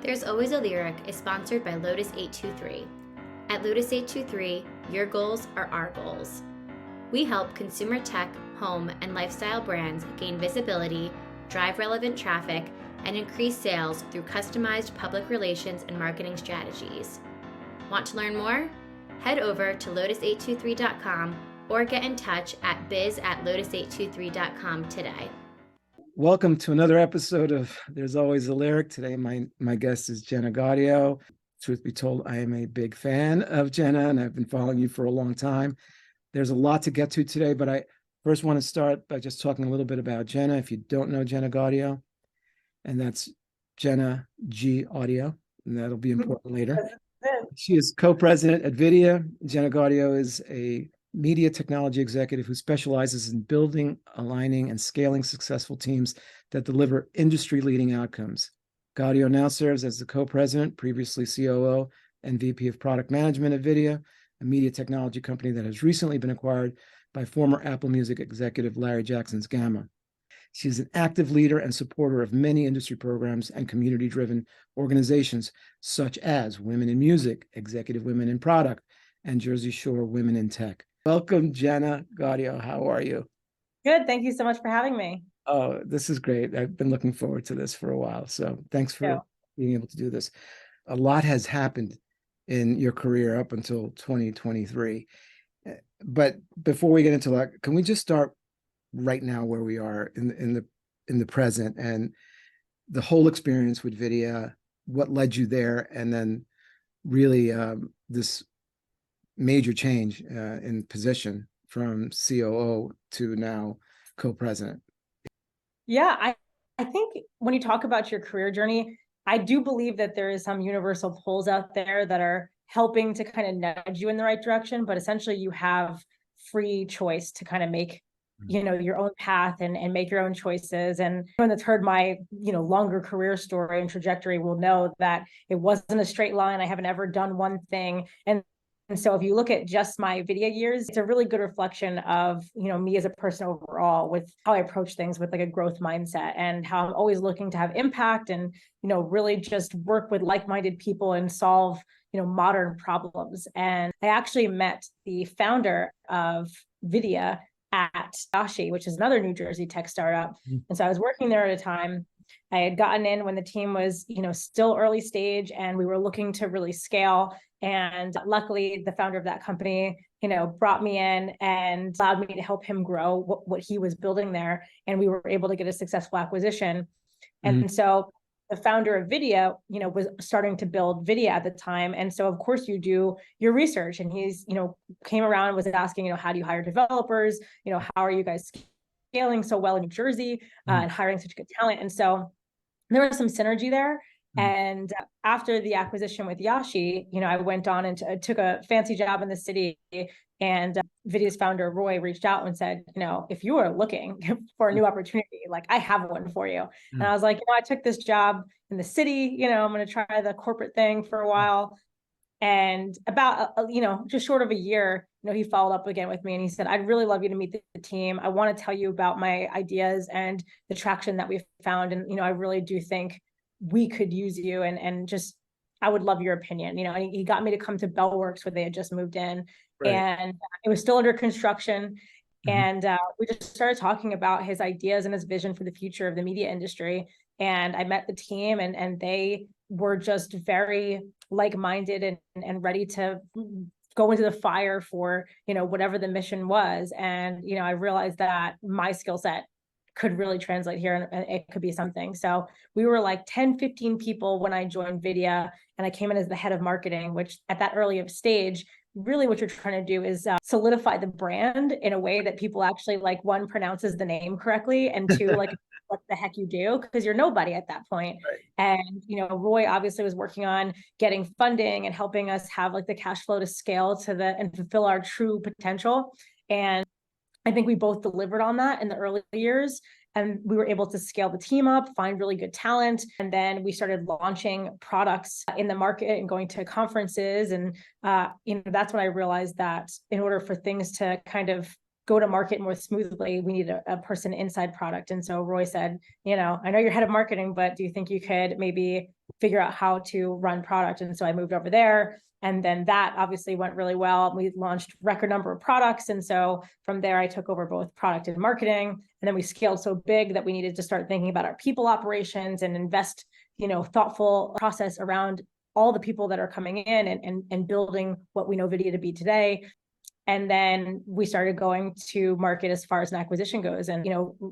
There's Always a Lyric is sponsored by Lotus 823. At Lotus 823, your goals are our goals. We help consumer tech, home, and lifestyle brands gain visibility, drive relevant traffic, and increase sales through customized public relations and marketing strategies. Want to learn more? Head over to lotus823.com or get in touch at biz@lotus823.com today. Welcome to another episode of There's Always a Lyric. Today, my guest is Jenna Gaudio. Truth be told, I am a big fan of Jenna, and I've been following you for a long time. There's a lot to get to today, but I first want to start by just talking a little bit about Jenna. If you don't know Jenna Gaudio, and that's Jenna G Audio, and that'll be important later. She is co-president at Vydia. Jenna Gaudio is a media technology executive who specializes in building, aligning, and scaling successful teams that deliver industry-leading outcomes. Gaudio now serves as the co-president, previously COO, and VP of Product Management at Vydia, a media technology company that has recently been acquired by former Apple Music executive Larry Jackson's Gamma. She's an active leader and supporter of many industry programs and community-driven organizations, such as Women in Music, Executive Women in Product, and Jersey Shore Women in Tech. Welcome, Jenna Gaudio. How are you? Good. Thank you so much for having me. Oh, this is great. I've been looking forward to this for a while. So thanks for being able to do this. A lot has happened in your career up until 2023. But before we get into that, can we just start right now where we are in the present and the whole experience with Vydia, what led you there, and then really this major change in position from COO to now co-president? Yeah, I think when you talk about your career journey, I do believe that there is some universal pulls out there that are helping to kind of nudge you in the right direction, but essentially you have free choice to kind of make, your own path and make your own choices. And anyone that's heard my, longer career story and trajectory will know that it wasn't a straight line. I haven't ever done one thing. And so if you look at just my Vydia years, it's a really good reflection of, me as a person overall, with how I approach things with like a growth mindset and how I'm always looking to have impact and, really just work with like-minded people and solve, modern problems. And I actually met the founder of Vydia at Dashi, which is another New Jersey tech startup. And so I was working there at a time. I had gotten in when the team was, still early stage, and we were looking to really scale. And luckily, the founder of that company, brought me in and allowed me to help him grow what he was building there. And we were able to get a successful acquisition. And so the founder of Vydia, was starting to build Vydia at the time. And so, of course, you do your research. And he's, came around and was asking, how do you hire developers? How are you guys scaling so well in New Jersey and hiring such good talent? And so there was some synergy there. And after the acquisition with Yashi, I went on and took a fancy job in the city. And Vydia's founder, Roy, reached out and said, if you are looking for a new opportunity, like I have one for you. And I was like, I took this job in the city, I'm going to try the corporate thing for a while. And about, just short of a year, he followed up again with me and he said, I'd really love you to meet the team. I want to tell you about my ideas and the traction that we've found. And, I really do think we could use you and just, I would love your opinion. And he got me to come to Bellworks where they had just moved in. Right. And it was still under construction. And we just started talking about his ideas and his vision for the future of the media industry. And I met the team and they were just very like-minded and ready to go into the fire for, whatever the mission was. And, I realized that my skill set could really translate here and it could be something. So we were like 10, 15 people when I joined Vydia, and I came in as the head of marketing, which at that early of stage, really what you're trying to do is solidify the brand in a way that people actually like, one, pronounces the name correctly, and two, like what the heck you do, because you're nobody at that point. Right. And, Roy obviously was working on getting funding and helping us have like the cash flow to scale and fulfill our true potential. And I think we both delivered on that in the early years, and we were able to scale the team up, find really good talent. And then we started launching products in the market and going to conferences. And, that's when I realized that in order for things to kind of go to market more smoothly, we need a person inside product. And so Roy said, I know you're head of marketing, but do you think you could maybe figure out how to run product. And so I moved over there. And then that obviously went really well. We launched record number of products. And so from there, I took over both product and marketing. And then we scaled so big that we needed to start thinking about our people operations and invest, thoughtful process around all the people that are coming in and building what we know Vydia to be today. And then we started going to market as far as an acquisition goes. And,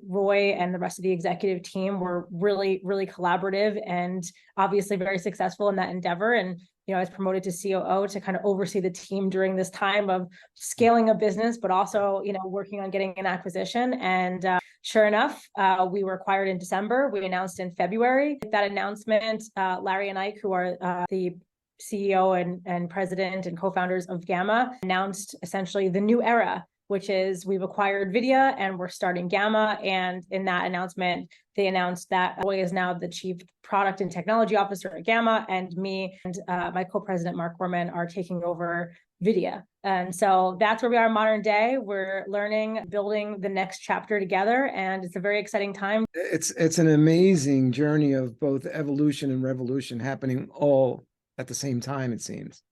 Roy and the rest of the executive team were really, really collaborative and obviously very successful in that endeavor. And, I was promoted to COO to kind of oversee the team during this time of scaling a business, but also, working on getting an acquisition. And sure enough, we were acquired in December. We announced in February. That announcement, Larry and Ike, who are the CEO and president and co-founders of Gamma, announced essentially the new era, which is we've acquired Vydia and we're starting Gamma. And in that announcement, they announced that Roy is now the chief product and technology officer at Gamma, and me and my co-president, Mark Gorman, are taking over Vydia. And so that's where we are modern day. We're learning, building the next chapter together, and it's a very exciting time. It's an amazing journey of both evolution and revolution happening all at the same time, it seems.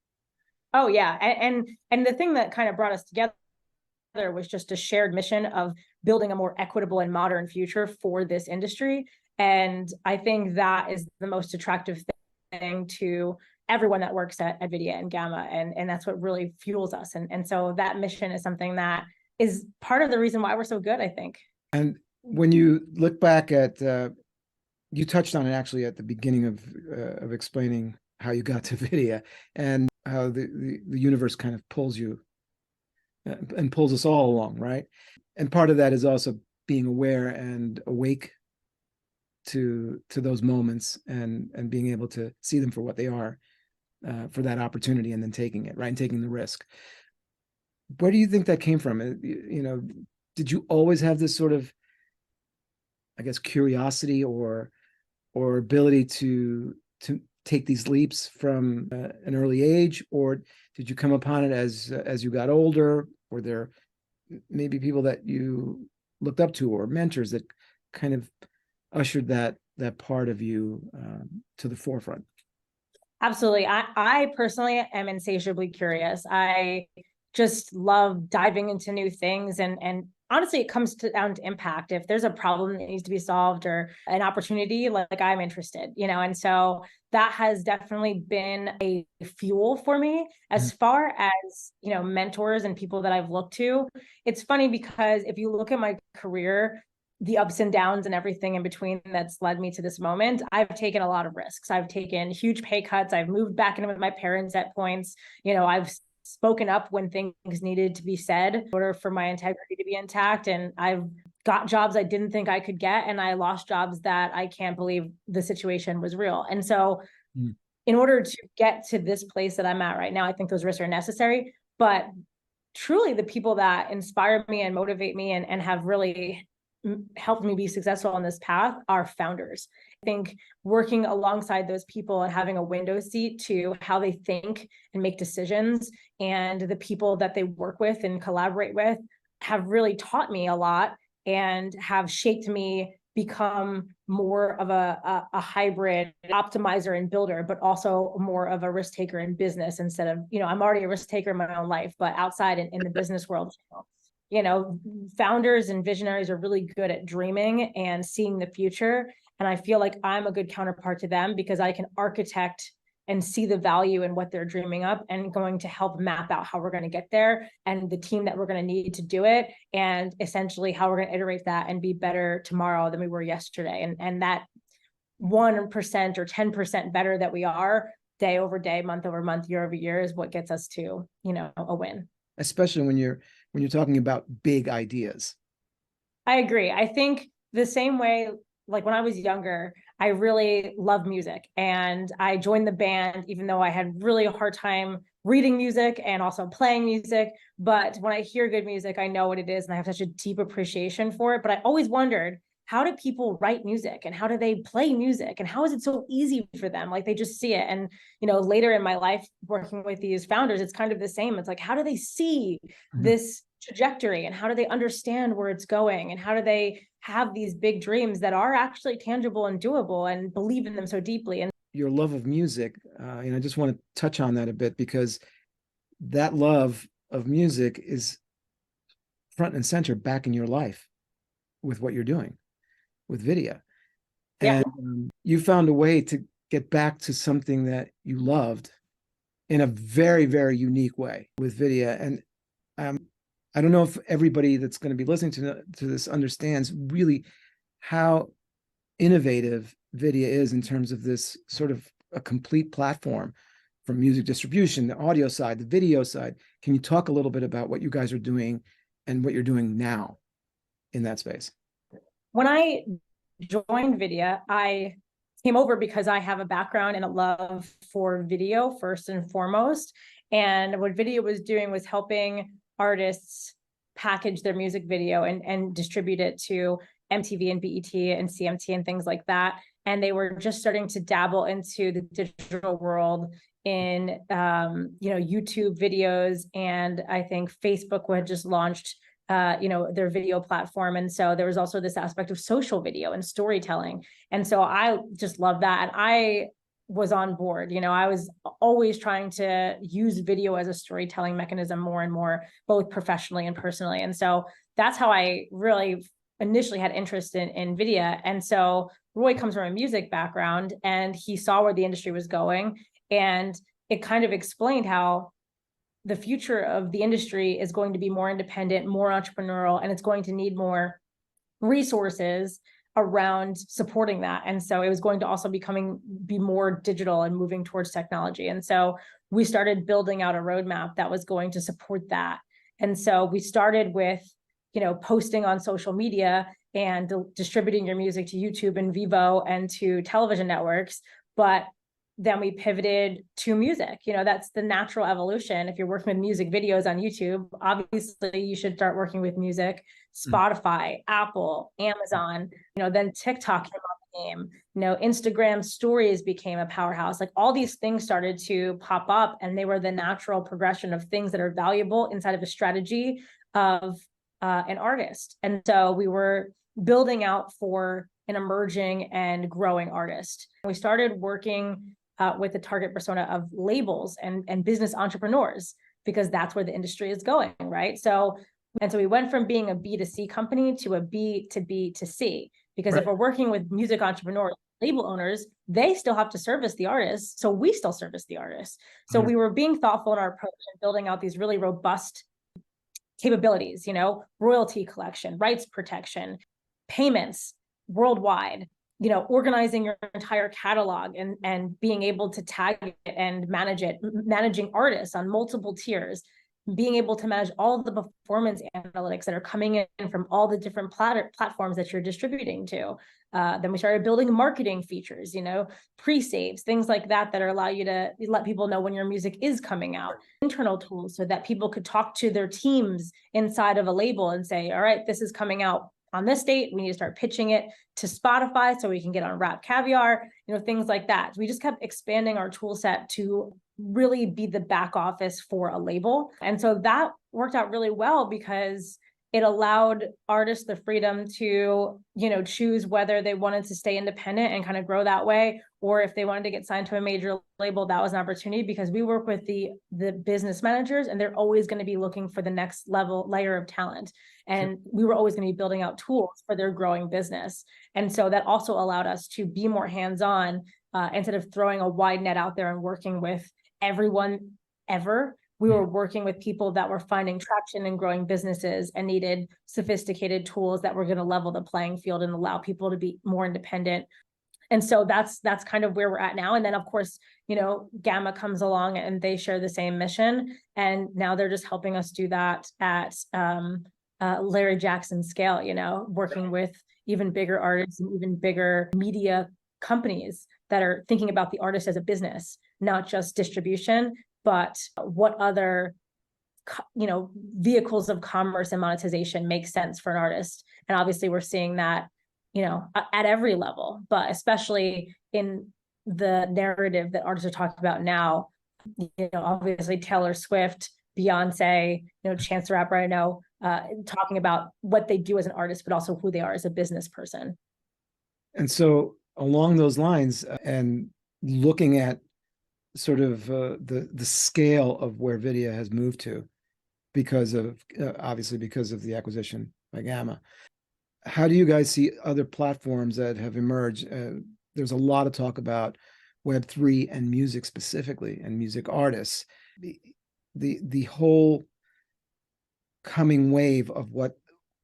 Oh yeah. And the thing that kind of brought us together was just a shared mission of building a more equitable and modern future for this industry. And I think that is the most attractive thing to everyone that works at Vydia and Gamma. And that's what really fuels us. And so that mission is something that is part of the reason why we're so good, I think. And when you look back at, you touched on it actually at the beginning of explaining how you got to Vydia and how the universe kind of pulls you and pulls us all along, right? And part of that is also being aware and awake to those moments and being able to see them for what they are, for that opportunity, and then taking it, right, and taking the risk. Where do you think that came from? Did you always have this sort of, I guess, curiosity or ability to take these leaps from an early age, or did you come upon it as you got older? Were there maybe people that you looked up to or mentors that kind of ushered that part of you to the forefront? Absolutely. I personally am insatiably curious. I just love diving into new things. And honestly, it comes down to impact. If there's a problem that needs to be solved or an opportunity, like I'm interested, and so that has definitely been a fuel for me. As far as, mentors and people that I've looked to, it's funny because if you look at my career, the ups and downs and everything in between that's led me to this moment, I've taken a lot of risks. I've taken huge pay cuts. I've moved back in with my parents at points. I've spoken up when things needed to be said in order for my integrity to be intact. And I've got jobs I didn't think I could get, and I lost jobs that I can't believe the situation was real. And so in order to get to this place that I'm at right now, I think those risks are necessary. But truly the people that inspire me and motivate me and have really helped me be successful on this path are founders. I think working alongside those people and having a window seat to how they think and make decisions, and the people that they work with and collaborate with, have really taught me a lot and have shaped me become more of a hybrid optimizer and builder, but also more of a risk taker in business instead of, I'm already a risk taker in my own life, but outside in the business world. Founders and visionaries are really good at dreaming and seeing the future. And I feel like I'm a good counterpart to them because I can architect and see the value in what they're dreaming up and going to help map out how we're going to get there and the team that we're going to need to do it, and essentially how we're going to iterate that and be better tomorrow than we were yesterday. And that 1% or 10% better that we are day over day, month over month, year over year is what gets us to, a win. Especially when you're talking about big ideas. I agree. I think the same way, like when I was younger, I really loved music and I joined the band, even though I had really a hard time reading music and also playing music. But when I hear good music, I know what it is and I have such a deep appreciation for it. But I always wondered, how do people write music and how do they play music and how is it so easy for them? Like they just see it. And, later in my life working with these founders, it's kind of the same. It's like, how do they see this trajectory and how do they understand where it's going? And how do they have these big dreams that are actually tangible and doable and believe in them so deeply? And your love of music, and I just want to touch on that a bit, because that love of music is front and center back in your life with what you're doing with Vydia. Yeah. And you found a way to get back to something that you loved in a very, very unique way with Vydia. And I don't know if everybody that's going to be listening to this understands really how innovative Vydia is in terms of this sort of a complete platform from music distribution, the audio side, the video side. Can you talk a little bit about what you guys are doing and what you're doing now in that space? When I joined Vydia, I came over because I have a background and a love for video first and foremost. And what Vydia was doing was helping artists package their music video and distribute it to MTV and BET and CMT and things like that. And they were just starting to dabble into the digital world in YouTube videos. And I think Facebook had just launched their video platform. And so there was also this aspect of social video and storytelling. And so I just love that. And I was on board. I was always trying to use video as a storytelling mechanism more and more, both professionally and personally. And so that's how I really initially had interest in Vydia. And so Roy comes from a music background, and he saw where the industry was going. And it kind of explained how the future of the industry is going to be more independent, more entrepreneurial, and it's going to need more resources around supporting that. And so it was going to also be more digital and moving towards technology. And so we started building out a roadmap that was going to support that. And so we started with, posting on social media and distributing your music to YouTube and Vivo and to television networks. But then we pivoted to music. That's the natural evolution. If you're working with music videos on YouTube, obviously you should start working with music. Spotify, Apple, Amazon, then TikTok came on the game. Instagram stories became a powerhouse. Like all these things started to pop up, and they were the natural progression of things that are valuable inside of a strategy of an artist. And so we were building out for an emerging and growing artist. We started working with the target persona of labels and business entrepreneurs, because that's where the industry is going, right? So we went from being a B2C company to a B2B2C, because Right. If we're working with music entrepreneurs, label owners, they still have to service the artists. So we still service the artists. So we were being thoughtful in our approach and building out these really robust capabilities, royalty collection, rights protection, payments worldwide, organizing your entire catalog and being able to tag it and manage it, managing artists on multiple tiers, being able to manage all the performance analytics that are coming in from all the different platforms that you're distributing to. Then we started building marketing features, pre-saves, things like that allow you to let people know when your music is coming out. Internal tools so that people could talk to their teams inside of a label and say, all right, this is coming out on this date. We need to start pitching it to Spotify so we can get on Rap Caviar, things like that. We just kept expanding our tool set to really be the back office for a label. And so that worked out really well, because it allowed artists the freedom to, choose whether they wanted to stay independent and kind of grow that way, or if they wanted to get signed to a major label, that was an opportunity, because we work with the business managers, and they're always going to be looking for the next layer of talent. And we were always going to be building out tools for their growing business. And so that also allowed us to be more hands-on, instead of throwing a wide net out there and working with everyone ever. We were working with people that were finding traction and growing businesses and needed sophisticated tools that were going to level the playing field and allow people to be more independent. And so that's kind of where we're at now. And then, of course, Gamma comes along and they share the same mission. And now they're just helping us do that at Larry Jackson scale, working with even bigger artists and even bigger media companies that are thinking about the artist as a business, not just distribution, but what other, vehicles of commerce and monetization make sense for an artist. And obviously we're seeing that, at every level, but especially in the narrative that artists are talking about now, obviously Taylor Swift, Beyonce, Chance the Rapper, I know, talking about what they do as an artist, but also who they are as a business person. And so along those lines, and looking at sort of the scale of where Vydia has moved to because of obviously because of the acquisition by Gamma. How do you guys see other platforms that have emerged? There's a lot of talk about Web3 and music specifically, and music artists. The whole coming wave of what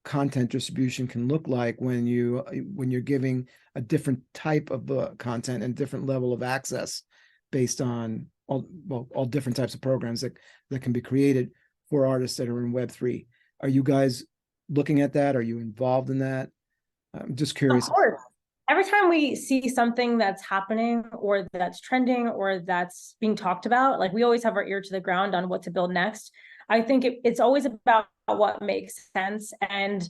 content distribution can look like when you're giving a different type of content and different level of access based on all different types of programs that can be created for artists that are in Web3. Are you guys looking at that? Are you involved in that? I'm just curious. Of course. Every time we see something that's happening or that's trending or that's being talked about, like we always have our ear to the ground on what to build next. I think it's always about what makes sense and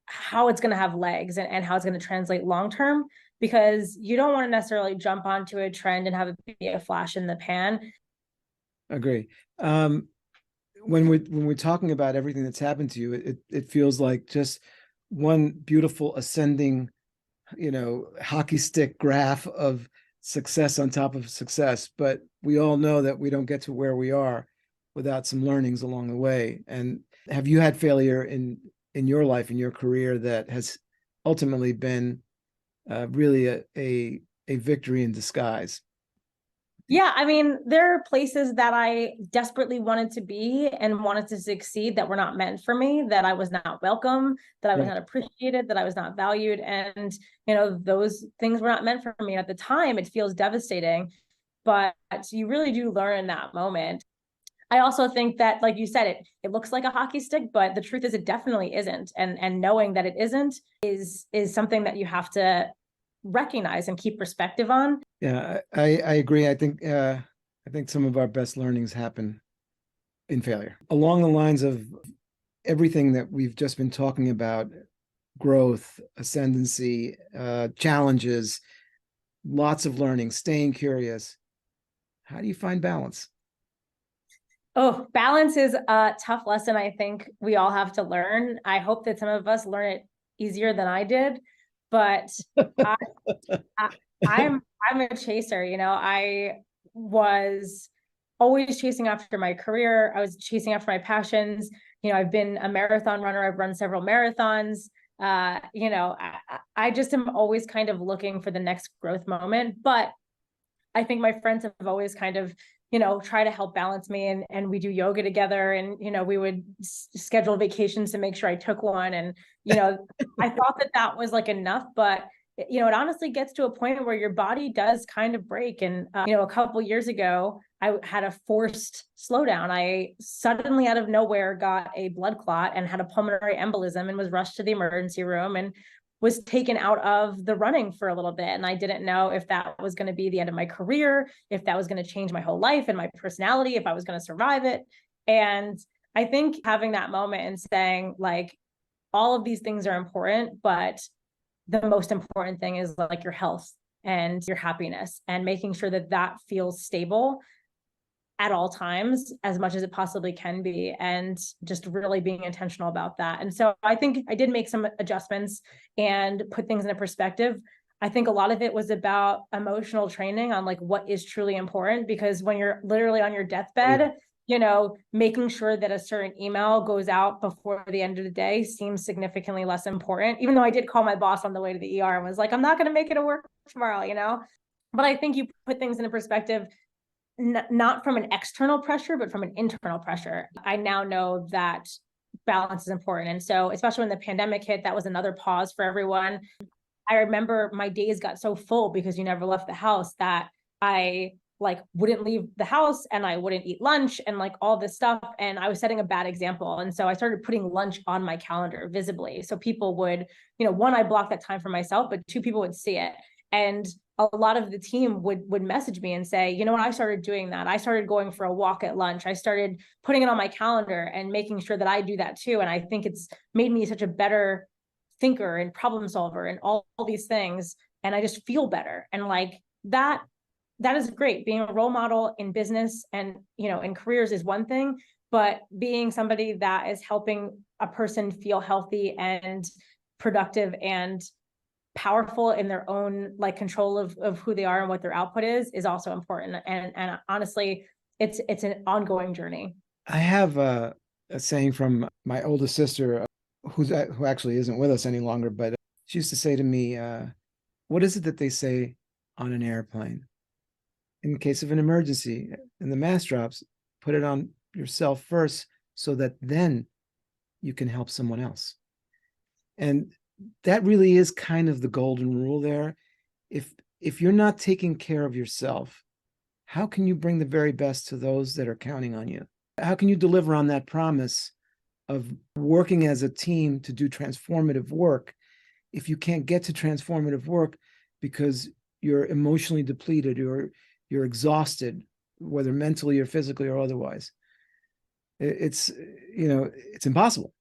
how it's going to have legs and how it's going to translate long term, because you don't want to necessarily jump onto a trend and have it be a flash in the pan. Agree. When we're talking about everything that's happened to you, it feels like just one beautiful ascending, hockey stick graph of success on top of success. But we all know that we don't get to where we are without some learnings along the way. And have you had failure in your life, in your career, that has ultimately been really a victory in disguise? Yeah, I mean, there are places that I desperately wanted to be and wanted to succeed that were not meant for me, that I was not welcome, that I was not appreciated, that I was not valued. And, those things were not meant for me. At the time, it feels devastating, but you really do learn in that moment. I also think that, like you said, it looks like a hockey stick, but the truth is it definitely isn't. And knowing that it isn't is something that you have to recognize and keep perspective on. Yeah, I agree. I think some of our best learnings happen in failure. Along the lines of everything that we've just been talking about, growth, ascendancy, challenges, lots of learning, staying curious. How do you find balance? Oh, balance is a tough lesson I think we all have to learn. I hope that some of us learn it easier than I did, but I'm a chaser. I was always chasing after my career. I was chasing after my passions. I've been a marathon runner. I've run several marathons. I just am always kind of looking for the next growth moment. But I think my friends have always kind of, try to help balance me, and we do yoga together, and, we would schedule vacations to make sure I took one. And, I thought that was like enough, but it honestly gets to a point where your body does kind of break. And, a couple years ago, I had a forced slowdown. I suddenly out of nowhere got a blood clot and had a pulmonary embolism and was rushed to the emergency room and was taken out of the running for a little bit. And I didn't know if that was going to be the end of my career, if that was going to change my whole life and my personality, if I was going to survive it. And I think having that moment and saying, like, all of these things are important, but the most important thing is like your health and your happiness, and making sure that feels stable at all times as much as it possibly can be, and just really being intentional about that. And so I think I did make some adjustments and put things in a perspective. I think a lot of it was about emotional training on like what is truly important, because when you're literally on your deathbed, making sure that a certain email goes out before the end of the day seems significantly less important, even though I did call my boss on the way to the ER and was like, I'm not going to make it to work tomorrow, but I think you put things in a perspective, not from an external pressure, but from an internal pressure. I now know that balance is important. And so, especially when the pandemic hit, that was another pause for everyone. I remember my days got so full because you never left the house that I wouldn't leave the house and I wouldn't eat lunch and like all this stuff. And I was setting a bad example. And so I started putting lunch on my calendar visibly. So people would, one, I blocked that time for myself, but two, people would see it. And a lot of the team would message me and say, you know what, I started doing that. I started going for a walk at lunch. I started putting it on my calendar and making sure that I do that too. And I think it's made me such a better thinker and problem solver and all these things. And I just feel better. And like that is great. Being a role model in business and, in careers is one thing, but being somebody that is helping a person feel healthy and productive and powerful in their own like control of who they are and what their output is also important. And honestly, it's an ongoing journey. I have a saying from my oldest sister, who actually isn't with us any longer, but she used to say to me, what is it that they say on an airplane? In case of an emergency and the mask drops, put it on yourself first so that then you can help someone else. And that really is kind of the golden rule there. If you're not taking care of yourself, how can you bring the very best to those that are counting on you? How can you deliver on that promise of working as a team to do transformative work if you can't get to transformative work because you're emotionally depleted or you're exhausted, whether mentally or physically or otherwise? It's impossible.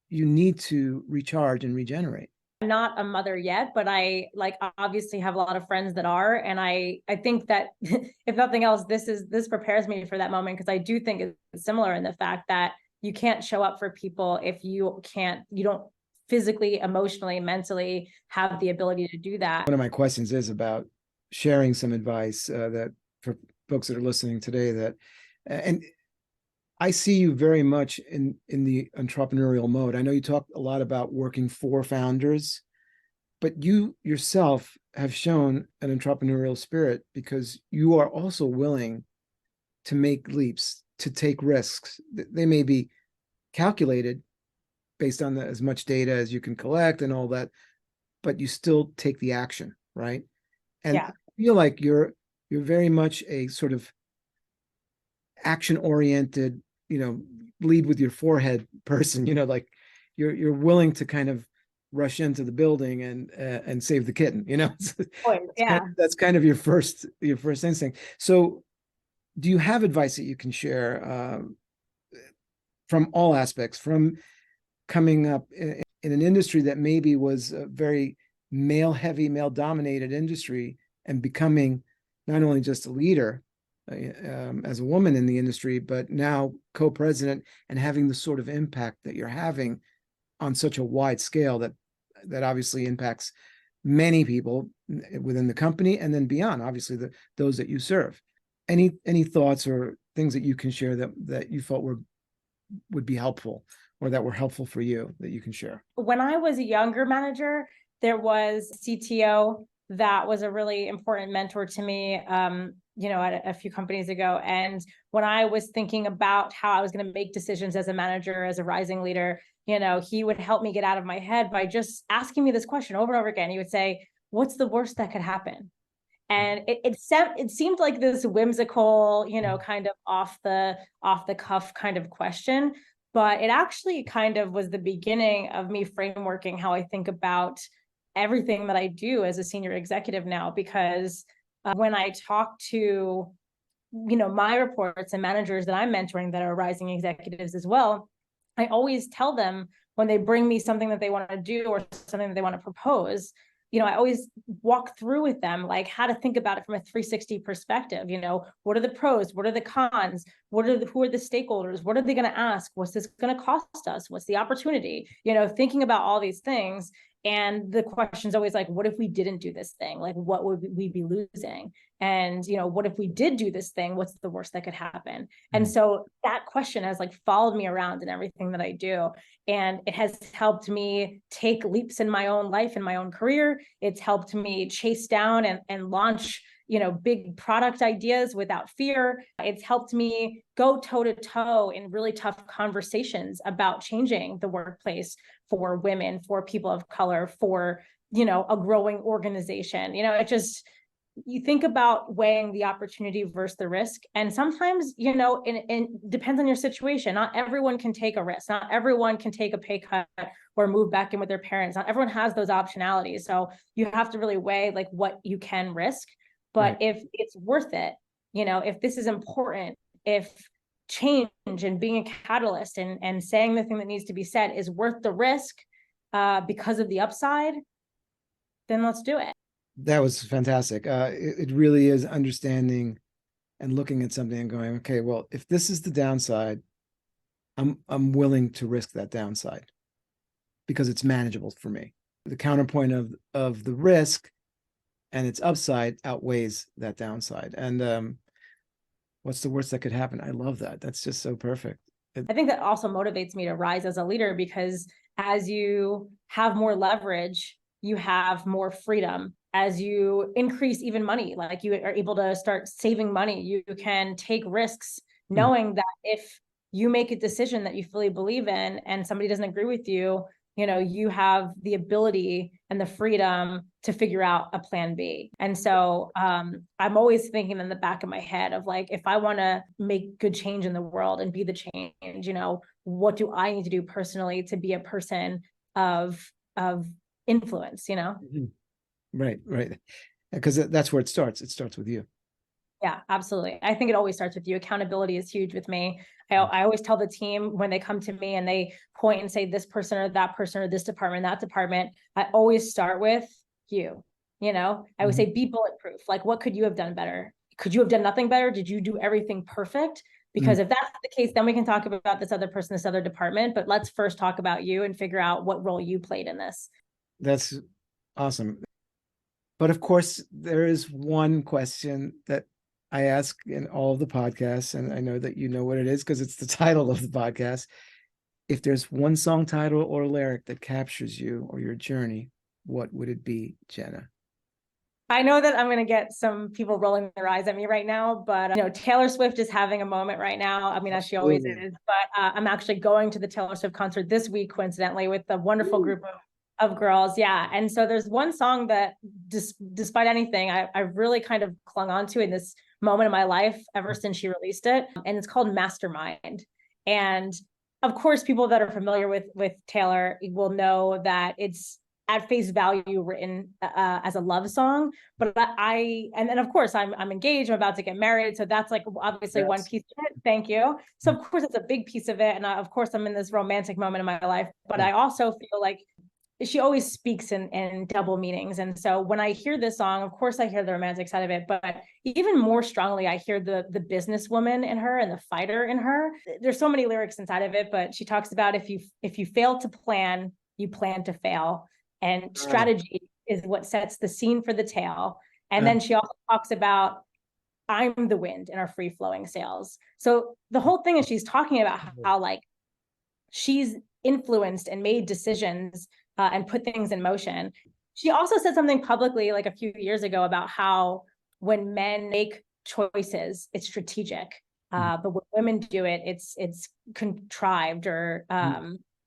You need to recharge and regenerate. I'm not a mother yet, but I like obviously have a lot of friends that are. And I think that if nothing else, this prepares me for that moment, because I do think it's similar in the fact that you can't show up for people if you don't physically, emotionally, mentally have the ability to do that. One of my questions is about sharing some advice that for folks that are listening today, that, and I see you very much in the entrepreneurial mode. I know you talk a lot about working for founders, but you yourself have shown an entrepreneurial spirit because you are also willing to make leaps, to take risks. They may be calculated based on as much data as you can collect and all that, but you still take the action, right? And yeah. I feel like you're very much a sort of action-oriented, lead with your forehead person, like you're willing to kind of rush into the building and save the kitten, Yeah. That's kind of your first instinct. So do you have advice that you can share from all aspects, from coming up in an industry that maybe was a very male dominated industry and becoming not only just a leader as a woman in the industry, but now co-president and having the sort of impact that you're having on such a wide scale that obviously impacts many people within the company and then beyond, obviously those that you serve. Any thoughts or things that you can share that you felt would be helpful or that were helpful for you that you can share? When I was a younger manager, there was CTO that was a really important mentor to me, at a few companies ago. And when I was thinking about how I was going to make decisions as a manager, as a rising leader, he would help me get out of my head by just asking me this question over and over again. He would say, what's the worst that could happen? And it seemed like this whimsical, kind of off the cuff kind of question, but it actually kind of was the beginning of me frameworking how I think about everything that I do as a senior executive now. Because when I talk to, my reports and managers that I'm mentoring that are rising executives as well, I always tell them when they bring me something that they want to do or something that they want to propose, I always walk through with them, like how to think about it from a 360 perspective. What are the pros? What are the cons? Who are the stakeholders? What are they going to ask? What's this going to cost us? What's the opportunity? Thinking about all these things. And the question is always like, what if we didn't do this thing? Like, what would we be losing? And, what if we did do this thing? What's the worst that could happen? And so that question has like followed me around in everything that I do. And it has helped me take leaps in my own life, in my own career. It's helped me chase down and launch, big product ideas without fear. It's helped me go toe to toe in really tough conversations about changing the workplace for women, for people of color, for, a growing organization. You think about weighing the opportunity versus the risk. And sometimes, it depends on your situation. Not everyone can take a risk. Not everyone can take a pay cut or move back in with their parents. Not everyone has those optionalities. So you have to really weigh like what you can risk. But if it's worth it, if this is important, if change and being a catalyst and saying the thing that needs to be said is worth the risk because of the upside, then let's do it. That was fantastic. It really is understanding and looking at something and going, okay, well, if this is the downside, I'm willing to risk that downside because it's manageable for me. the counterpoint of the risk and its upside outweighs that downside. And what's the worst that could happen? I love that. That's just so perfect. I think that also motivates me to rise as a leader, because as you have more leverage, you have more freedom. As you increase even money, like you are able to start saving money, you can take risks knowing that if you make a decision that you fully believe in and somebody doesn't agree with you, you have the ability and the freedom to figure out a plan B. And so I'm always thinking in the back of my head of like, if I want to make good change in the world and be the change, what do I need to do personally to be a person of influence, Right. Because that's where it starts. It starts with you. Yeah, absolutely. I think it always starts with you. Accountability is huge with me. I always tell the team when they come to me and they point and say this person or this department, that department, I always start with you. I would say be bulletproof. Like, what could you have done better? Could you have done nothing better? Did you do everything perfect? Because if that's the case, then we can talk about this other person, this other department. But let's first talk about you and figure out what role you played in this. That's awesome. But of course, there is one question that I ask in all of the podcasts, and I know that you know what it is because it's the title of the podcast. If there's one song title or lyric that captures you or your journey, what would it be, Jenna? I know that I'm going to get some people rolling their eyes at me right now, but Taylor Swift is having a moment right now. I mean, as she always is, but I'm actually going to the Taylor Swift concert this week, coincidentally, with a wonderful group of girls. Yeah. And so there's one song that despite anything, I really kind of clung on to in this moment in my life ever since she released it. And it's called Mastermind. And of course, people that are familiar with Taylor will know that it's at face value written as a love song. But and then of course I'm engaged, I'm about to get married. So that's like obviously one piece of it. Thank you. So of course it's a big piece of it. And of course I'm in this romantic moment in my life, but I also feel like she always speaks in double meanings. And so when I hear this song, of course I hear the romantic side of it, but even more strongly, I hear the businesswoman in her and the fighter in her. There's so many lyrics inside of it, but she talks about if you fail to plan, you plan to fail. And strategy is what sets the scene for the tale. And then she also talks about I'm the wind in our free flowing sails. So the whole thing is she's talking about how like she's influenced and made decisions and put things in motion. She also said something publicly like a few years ago about how when men make choices, it's strategic. But when women do it, it's contrived or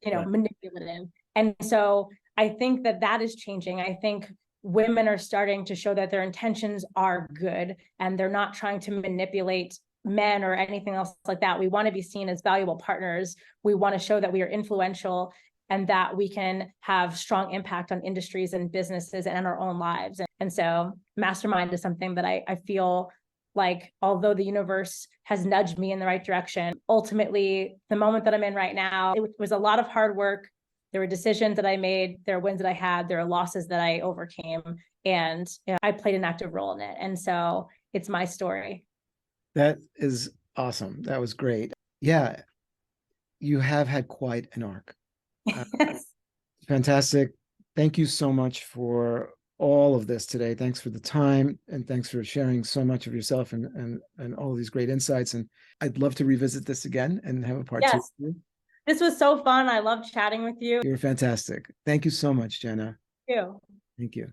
manipulative. And so I think that is changing. I think women are starting to show that their intentions are good and they're not trying to manipulate men or anything else like that. We want to be seen as valuable partners. We want to show that we are influential and that we can have strong impact on industries and businesses and our own lives. And so Mastermind is something that I feel like, although the universe has nudged me in the right direction, ultimately the moment that I'm in right now, it was a lot of hard work. There were decisions that I made, there are wins that I had, there are losses that I overcame, and I played an active role in it. And so it's my story. That is awesome. That was great. Yeah, you have had quite an arc. Fantastic. Thank you so much for all of this today. Thanks for the time, and thanks for sharing so much of yourself and all of these great insights. And I'd love to revisit this again and have a part two. This was so fun. I love chatting with you. You're fantastic. Thank you so much, Jenna. Thank you. Thank you.